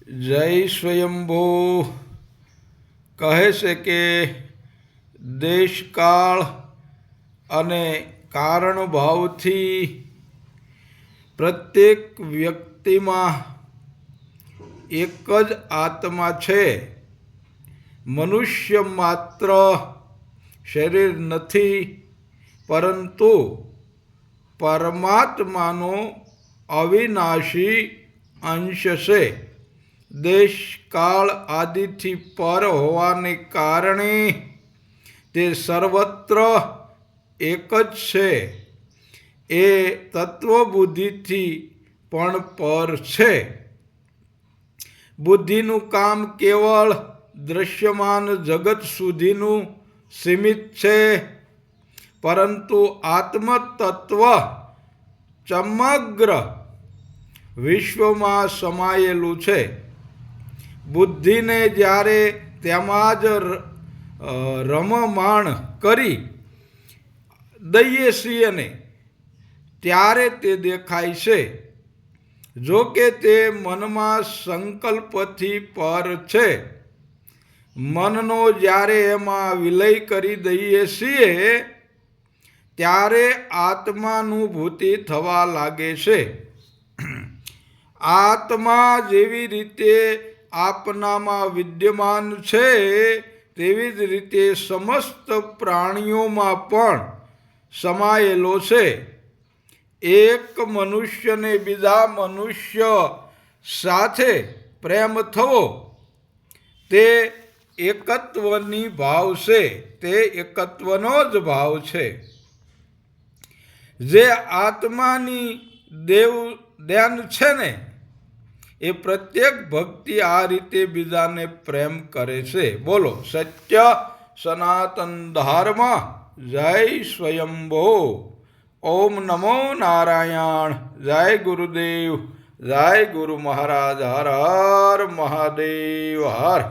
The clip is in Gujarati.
જય સ્વયંભૂ કહે છે કે દેશકાળ અને કારણ ભાવથી પ્રત્યેક વ્યક્તિમાં એક જ આત્મા છે. મનુષ્ય માત્ર શરીર નથી, પરંતુ પરમાત્માનો અવિનાશી અંશ છે. દેશકાળ આદિથી પર હોવાને કારણે તે સર્વત્ર એક જ છે. એ તત્વબુદ્ધિથી પણ પર છે. બુદ્ધિનું કામ કેવળ દૃશ્યમાન જગત સુધીનું સીમિત છે, પરંતુ આત્મતત્વ સમગ્ર વિશ્વમાં સમાયેલું છે. બુદ્ધિને જ્યારે તેમાં જ રમમાણ કરી દઈએ છીએ ને ત્યારે તે દેખાય છે. જો કે તે મનમાં સંકલ્પથી પર છે. મનનો જ્યારે એમાં વિલય કરી દઈએ છીએ ત્યારે આત્માનુભૂતિ થવા લાગે છે. આત્મા જેવી રીતે આપનામાં વિદ્યમાન છે, તેવી જ રીતે સમસ્ત પ્રાણીઓમાં પણ સમાયેલો છે. એક મનુષ્યને બીજા મનુષ્ય સાથે પ્રેમ થવો તે એકત્વની ભાવ છે. તે એકત્વનો જ ભાવ છે. જે આત્માની દેન છે ને એ પ્રત્યેક ભક્તિ આ રીતે બીજાને પ્રેમ કરે છે. બોલો સત્ય સનાતન ધર્મ. જય સ્વયંભૂ. ઓમ નમો નારાયણ. જય ગુરુદેવ. જય ગુરુ મહારાજ. હર હર મહાદેવ. હર